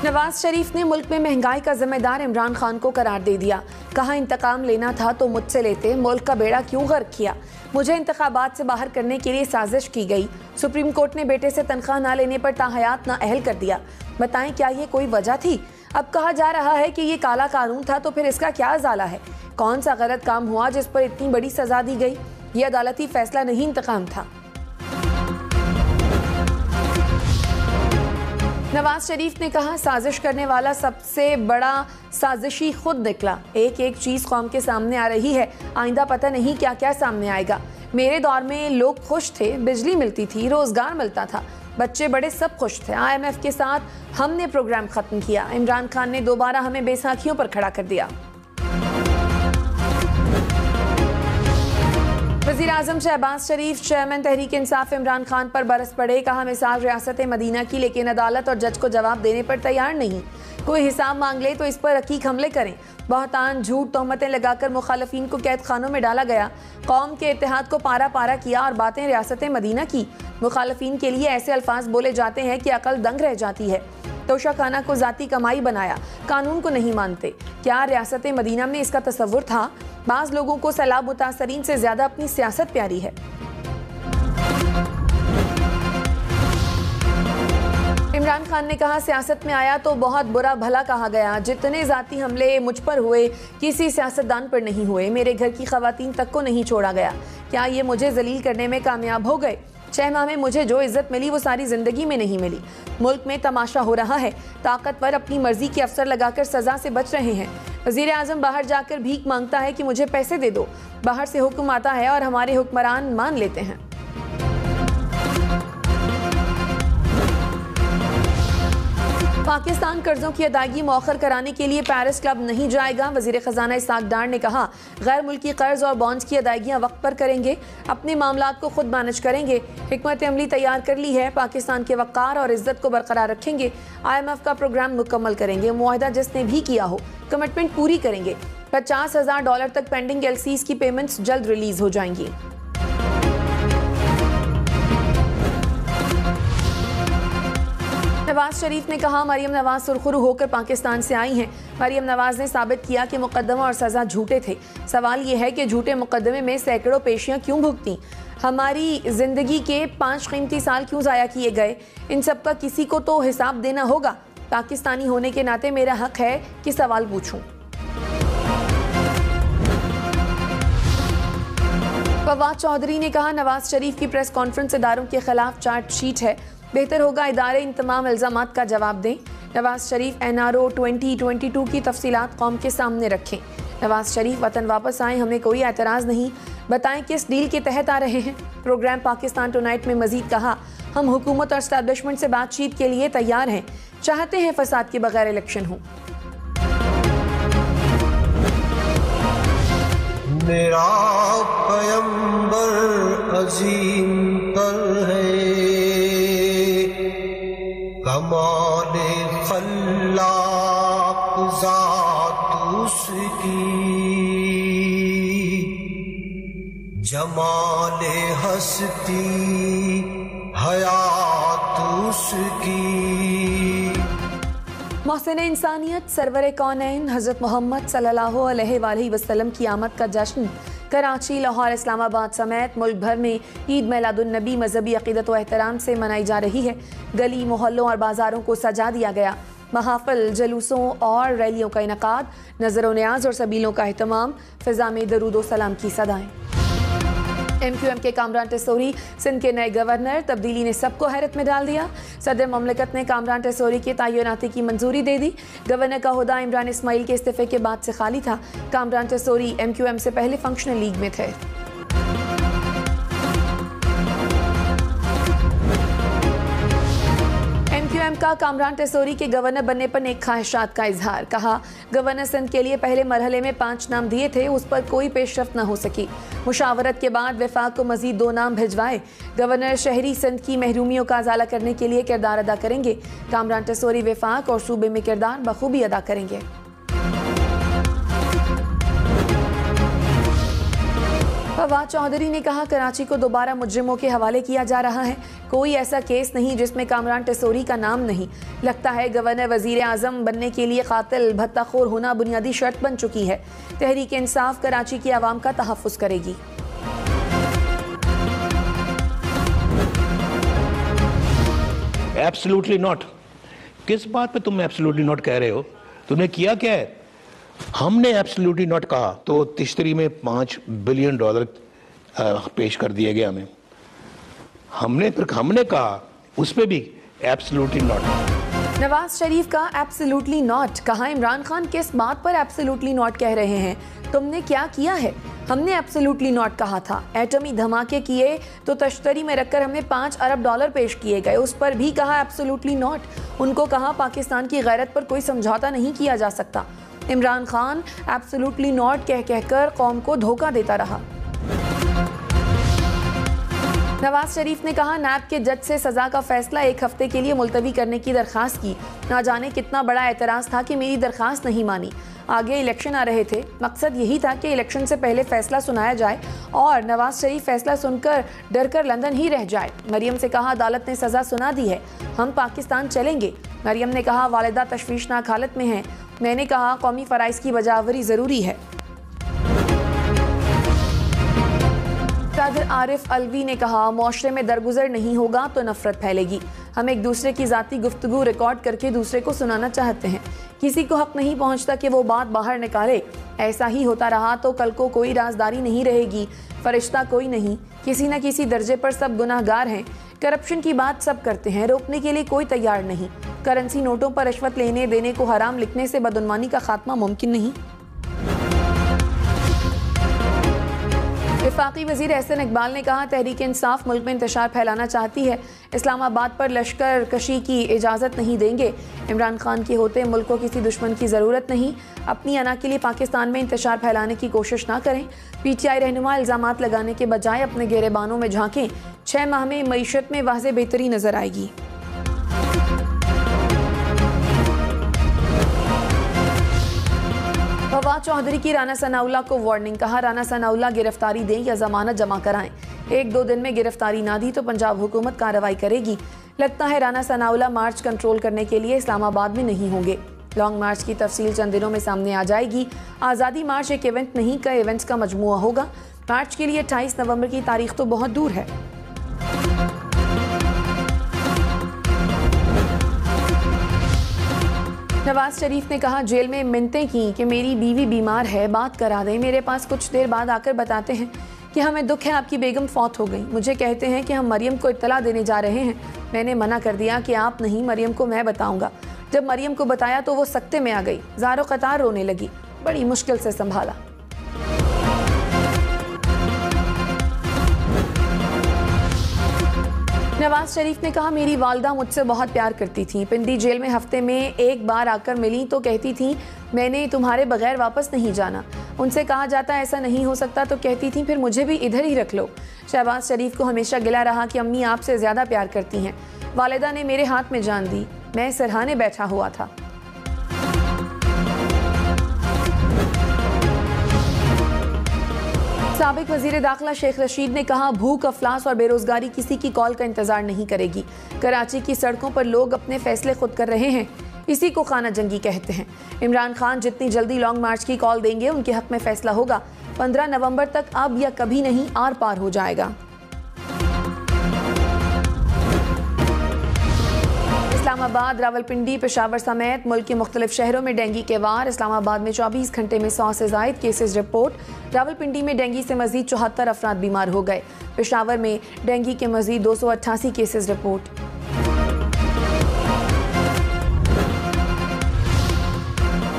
नवाज शरीफ ने मुल्क में महंगाई का जिम्मेदार इमरान खान को करार दे दिया। कहा इंतकाम लेना था तो मुझसे लेते, मुल्क का बेड़ा क्यों गर्क किया। मुझे इंतखाबात से बाहर करने के लिए साजिश की गई। सुप्रीम कोर्ट ने बेटे से तनख्वाह ना लेने पर ताहयात नाअहल कर दिया। बताएं क्या ये कोई वजह थी। अब कहा जा रहा है कि ये काला कानून था तो फिर इसका क्या इजाला है। कौन सा गलत काम हुआ जिस पर इतनी बड़ी सजा दी गई। ये अदालती फैसला नहीं, इंतकाम था। नवाज शरीफ ने कहा साजिश करने वाला सबसे बड़ा साजिशी खुद निकला। एक एक चीज कौम के सामने आ रही है, आइंदा पता नहीं क्या क्या सामने आएगा। मेरे दौर में लोग खुश थे, बिजली मिलती थी, रोजगार मिलता था, बच्चे बड़े सब खुश थे। IMF के साथ हमने प्रोग्राम खत्म किया। इमरान खान ने दोबारा हमें बैसाखियों पर खड़ा कर दिया। वज़ीर आज़म शहबाज शरीफ चेयरमैन तहरीक इंसाफ इमरान खान पर बरस पड़े। कहा मिसाल रियासत मदीना की, लेकिन अदालत और जज को जवाब देने पर तैयार नहीं। कोई हिसाब मांग ले तो इस पर रकीक हमले करें। बहतान झूठ तोहमतें लगाकर मुखालफिन को कैद खानों में डाला गया। कौम के इत्तेहाद को पारा पारा किया और बातें रियासत मदीना की। मुखालफिन के लिए ऐसे अल्फाज बोले जाते हैं कि अकल दंग रह जाती है। तोशा खाना को जाती कमाई बनाया, कानून को नहीं मानते। क्या रियासत मदीना में इसका तसव्वुर था। बाज़ लोगों को सैलाब मुतासरीन से ज्यादा अपनी सियासत प्यारी है। इमरान खान ने कहा सियासत में आया तो बहुत बुरा भला कहा गया। जितने जाती हमले मुझ पर हुए किसी सियासतदान पर नहीं हुए। मेरे घर की खवातीन तक को नहीं छोड़ा गया। क्या ये मुझे जलील करने में कामयाब हो गए। 6 माह में मुझे जो इज्जत मिली वो सारी जिंदगी में नहीं मिली। मुल्क में तमाशा हो रहा है। ताकतवर अपनी मर्जी के अफसर लगाकर सजा से बच रहे हैं। वज़ीर आज़म बाहर जाकर भीख मांगता है कि मुझे पैसे दे दो। बाहर से हुक्म आता है और हमारे हुक्मरान मान लेते हैं। पाकिस्तान कर्जों की अदायगी मौखर कराने के लिए पेरिस क्लब नहीं जाएगा। वज़ीर ख़जाना इसाक डार ने कहा गैर मुल्की कर्ज और बॉन्ड्स की अदायगियाँ वक्त पर करेंगे। अपने मामलात को खुद मैनेज करेंगे। हिकमत अमली तैयार कर ली है। पाकिस्तान के वक़ार और इज्जत को बरकरार रखेंगे। IMF का प्रोग्राम मुकम्मल करेंगे। मुआहदा जिसने भी किया हो कमिटमेंट पूरी करेंगे। $50,000 तक पेंडिंग LCs की पेमेंट्स जल्द रिलीज हो जाएंगी। नवाज शरीफ ने कहा मरियम नवाज सुरखरू होकर पाकिस्तान से आई हैं। मरियम नवाज ने साबित किया कि मुकदमा और सज़ा झूठे थे। सवाल ये है कि झूठे मुकदमे में सैकड़ों पेशियां क्यों भुगती। हमारी जिंदगी के 5 कीमती साल क्यों ज़ाया किए गए। इन सब का किसी को तो हिसाब देना होगा। पाकिस्तानी होने के नाते मेरा हक है कि सवाल पूछूं। फवाद चौधरी ने कहा नवाज शरीफ की प्रेस कॉन्फ्रेंस इदारों के खिलाफ चार्जशीट है। बेहतर होगा इदारे इन तमाम इल्ज़ामात का जवाब दें। नवाज शरीफ NRO 2022 की तफसीलात कौम के सामने रखें। नवाज शरीफ वतन वापस आए, हमें कोई एतराज़ नहीं। बताएं किस डील के तहत आ रहे हैं। प्रोग्राम पाकिस्तान टुनाइट में मजीद कहा हम हुकूमत और एस्टैब्लिशमेंट से बातचीत के लिए तैयार हैं। चाहते हैं फसाद के बगैर इलेक्शन हो। मेरा पैगंबर अजीम तर है, कमाले खल्लाक ज़ात उसकी, जमाले हस्ती हयात उसकी। मोहसिन इंसानियत सरवर कौनैन हज़रत मोहम्मद सल्लल्लाहु अलैहि वसल्लम की आमद का जश्न कराची, लाहौर, इस्लामाबाद समेत मुल्क भर में ईद मिलादुन्नबी मजहबी अक़ीदत व एहतराम से मनाई जा रही है। गली मोहल्लों और बाज़ारों को सजा दिया गया। महाफ़िल, जुलूसों और रैलियों का इनकाद, नज़र व न्याज और सबीलों का एहतमाम, फ़िज़ा में दरूद व सलाम की सदाएँ। MQM के कामरान टेसोरी सिंध के नए गवर्नर। तब्दीली ने सबको हैरत में डाल दिया। सदर ममलिकत ने कामरान टेसोरी की तैनाती की मंजूरी दे दी। गवर्नर का ओहदा इमरान इस्माइल के इस्तीफे के बाद से खाली था। कामरान टेसोरी MQM से पहले फंक्शनल लीग में थे। MQM का कामरान टेसोरी के गवर्नर बनने पर नेक ख्वाहिशात का इजहार। कहा गवर्नर सिंध के लिए पहले मरहले में 5 नाम दिए थे, उस पर कोई पेशरफ्त न हो सकी। मुशावरत के बाद वफाक को मजीद 2 नाम भिजवाए। गवर्नर शहरी सिंध की महरूमियों का अजाला करने के लिए किरदार अदा करेंगे। कामरान टेसोरी वफाक और सूबे में किरदार बखूबी अदा करेंगे। फवाद चौधरी ने कहा कराची को दोबारा मुजरिमों के हवाले किया जा रहा है। कोई ऐसा केस नहीं जिसमें कामरान टेसोरी का नाम नहीं। लगता है गवर्नर वजीर आजम बनने के लिए कातिल भत्ताखोर होना बुनियादी शर्त बन चुकी है। तहरीक इंसाफ कराची की आवाम का तहफ़्फ़ुज़ करेगी। Absolutely not. किस बात पे तुम एब्सोल्युटली नॉट कह रहे हो? तुमने किया क्या है? हमने एब्सोल्युटली नॉट कहा तो तिश्तरी में $5 बिलियन पेश कर दिए गए हमें। हमने कहा उस पे भी एब्सोल्युटली नॉट। नवाज शरीफ का एब्सोल्युटली नॉट कहा। इमरान खान किस बात पर एब्सोल्युटली नॉट कह रहे हैं? तुमने क्या किया है? हमने एब्सोल्युटली नॉट कहा था। एटमी धमाके किए तो तश्तरी में रखकर हमें $5 अरब पेश किए गए, उस पर भी कहा एब्सोल्युटली नॉट। उनको कहा पाकिस्तान की गैरत पर कोई समझौता नहीं किया जा सकता। इमरान खान एब्सोल्युटली नॉट कह कहकर कौम को धोखा देता रहा। नवाज शरीफ ने कहा नैब के जज से सजा का फैसला 1 हफ्ते के लिए मुलतवी करने की दरखास्त की। ना जाने कितना बड़ा एतराज़ था कि मेरी दरखास्त नहीं मानी। आगे इलेक्शन आ रहे थे, मकसद यही था कि इलेक्शन से पहले फैसला सुनाया जाए और नवाज शरीफ फैसला सुनकर डर कर लंदन ही रह जाए। मरियम से कहा अदालत ने सजा सुना दी है, हम पाकिस्तान चलेंगे। मरियम ने कहा वालिदा तशवीशनाक हालत में हैं। मैंने कहा कौमी फ़राइज़ की बजावरी ज़रूरी है। सदर आरिफ अलवी ने कहा मुआशरे में दरगुजर नहीं होगा तो नफरत फैलेगी। हम एक दूसरे की ज़ाती गुफ्तगू रिकॉर्ड करके दूसरे को सुनाना चाहते हैं। किसी को हक नहीं पहुंचता कि वो बात बाहर निकाले। ऐसा ही होता रहा तो कल को कोई राजदारी नहीं रहेगी। फरिश्ता कोई नहीं, किसी न किसी दर्जे पर सब गुनाहगार हैं। करप्शन की बात सब करते हैं, रोकने के लिए कोई तैयार नहीं। करेंसी नोटों पर रिश्वत लेने देने को हराम लिखने से बदउनवानी का खात्मा मुमकिन नहीं। वफाकी वज़ीर एहसन इकबाल ने कहा तहरीक इंसाफ मुल्क में इंतशार फैलाना चाहती है। इस्लामाबाद पर लश्कर कशी की इजाज़त नहीं देंगे। इमरान खान के होते मुल्क को किसी दुश्मन की ज़रूरत नहीं। अपनी अना के लिए पाकिस्तान में इंतशार फैलाने की कोशिश ना करें। PTI रहनुमा इल्ज़ामात लगाने के बजाय अपने गिरेबानों में झांकें। 6 माह में मईशत में वाज़े बेहतरी नज़र आएगी। फवाद चौधरी की राना सनाउल्लाह को वार्निंग। कहा राना सनाउल्लाह गिरफ्तारी दें या जमानत जमा कराएं। 1-2 दिन में गिरफ्तारी ना दी तो पंजाब हुकूमत कार्रवाई करेगी। लगता है राना सनाउल्लाह मार्च कंट्रोल करने के लिए इस्लामाबाद में नहीं होंगे। लॉन्ग मार्च की तफसील चंद दिनों में सामने आ जाएगी। आज़ादी मार्च एक इवेंट नहीं, कई इवेंट्स का मजमुआ होगा। मार्च के लिए 28 नवंबर की तारीख तो बहुत दूर है। नवाज शरीफ ने कहा जेल में मिन्नतें की कि मेरी बीवी बीमार है, बात करा दें। मेरे पास कुछ देर बाद आकर बताते हैं कि हमें दुख है आपकी बेगम फौत हो गई। मुझे कहते हैं कि हम मरियम को इत्तला देने जा रहे हैं। मैंने मना कर दिया कि आप नहीं, मरियम को मैं बताऊंगा। जब मरियम को बताया तो वो सख्ते में आ गई, ज़ारो कतार रोने लगी। बड़ी मुश्किल से संभाला। नवाज शरीफ ने कहा मेरी वालदा मुझसे बहुत प्यार करती थी। पिंडी जेल में हफ्ते में 1 बार आकर मिली तो कहती थी मैंने तुम्हारे बगैर वापस नहीं जाना। उनसे कहा जाता ऐसा नहीं हो सकता तो कहती थी फिर मुझे भी इधर ही रख लो। शहबाज शरीफ को हमेशा गिला रहा कि अम्मी आपसे ज़्यादा प्यार करती हैं। वालिदा ने मेरे हाथ में जान दी, मैं सरहाने बैठा हुआ था। साबिक वजीर दाखिला शेख रशीद ने कहा भूख, अफलास और बेरोजगारी किसी की कॉल का इंतजार नहीं करेगी। कराची की सड़कों पर लोग अपने फैसले खुद कर रहे हैं, इसी को खाना जंगी कहते हैं। इमरान खान जितनी जल्दी लॉन्ग मार्च की कॉल देंगे उनके हक में फैसला होगा। 15 नवंबर तक अब या कभी नहीं आर पार हो जाएगा। इस्लामाबाद, रावलपिंडी, पेशावर समेत मुल्क के मुख्तलिफ शहरों में डेंगू के वार। इस्लामाबाद में 24 घंटे में 100 से ज़ायद केसेस रिपोर्ट। रावलपिंडी में डेंगू से मजीद 74 अफराद बीमार हो गए। पेशावर में डेंगू के मजीद 288 केसेस रिपोर्ट।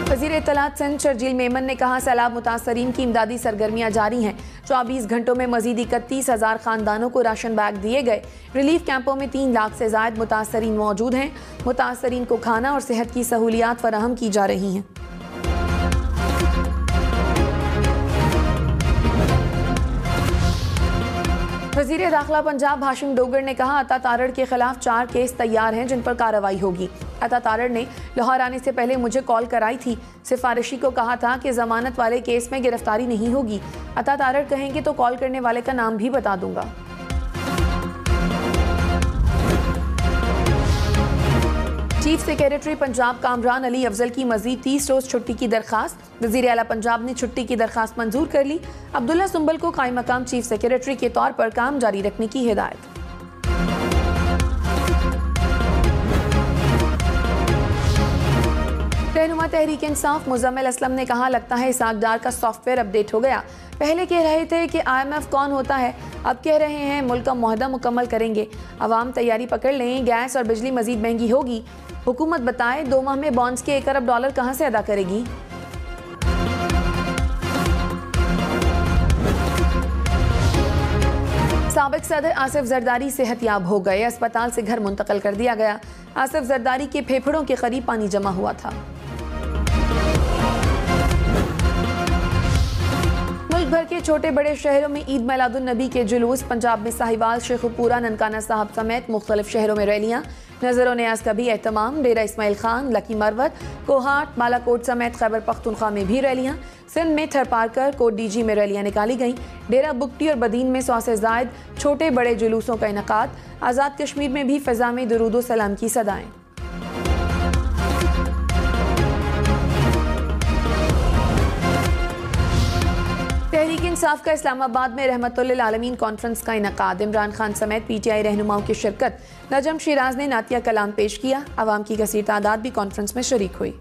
वज़ीर इत्तलात सिंध शर्जील मेमन ने कहा सैलाब मुतासरीन की इमदादी सरगर्मियाँ जारी हैं। 24 घंटों में मजीद 31,000 खानदानों को राशन बैग दिए गए। रिलीफ कैंपों में 3 लाख से ज़ायद मुतासरीन मौजूद हैं। मुतासरीन को खाना और सेहत की सहूलियात फराहम की जा रही हैं। वज़ीर दाखिला पंजाब हाशिम डोगर ने कहा, अता तारड़ के खिलाफ 4 केस तैयार हैं जिन पर कार्रवाई होगी। अता तारड़ ने लाहौर आने से पहले मुझे कॉल कराई थी। सिफारिशी को कहा था कि जमानत वाले केस में गिरफ्तारी नहीं होगी। अता तारड़ कहेंगे तो कॉल करने वाले का नाम भी बता दूंगा। चीफ सेक्रेटरी पंजाब कामरान अली अफजल की मजीद 30 रोज छुट्टी की दरखास्त। वज़ीर आला पंजाब ने छुट्टी की दरखास्त मंजूर कर ली। अब्दुल्ला सुंबल को कायम मकाम चीफ सेक्रेटरी के तौर पर काम जारी रखने की हिदायत। रहनुमा तहरीक इंसाफ मुजम्मिल असलम ने कहा, लगता है इसाक डार का सॉफ्टवेयर अपडेट हो गया। पहले कह रहे थे कि IMF कौन होता है, अब कह रहे हैं मुल्क का मुआहदा मुकम्मल करेंगे। अवाम तैयारी पकड़ लें, गैस और बिजली मजीद महंगी होगी। हुकूमत बताए 2 माह में बॉन्ड्स के 1 अरब डॉलर कहां से अदा करेगी। साबिक सदर आसिफ जरदारी सेहतयाब हो गए, अस्पताल से घर मुंतकिल कर दिया गया। आसिफ जरदारी के फेफड़ों के करीब पानी जमा हुआ था। मुल्क भर के छोटे बड़े शहरों में ईद मिलादुन नबी के जुलूस। पंजाब में साहिवाल, शेखुपुरा, ननकाना साहब समेत मुख्तलिफ शहरों में रैलियां। नजर न्याज का भी एहतमाम। डेरा इस्माइल खान, लकी मरवत, कोहाट, बालाकोट समेत खैबर पख्तूनख्वा में भी रैलियां। सिंध में थरपारकर, कोट डीजी में रैलियां निकाली गईं। डेरा बुगटी और बदीन में 100 से जायद छोटे बड़े जुलूसों का इनकाद। आज़ाद कश्मीर में भी फ़िज़ा में दुरूद व सलाम की सदाएं। तहरीक इंसाफ का इस्लामाबाद में रहमतुल्लिल आलमीन कॉन्फ्रेंस का इनकाद। इमरान खान समेत PTI रहनुमाओं की शिरकत। नजम शिराज ने नातिया कलाम पेश किया। अवाम की कसीर तादाद भी कॉन्फ्रेंस में शरीक हुई।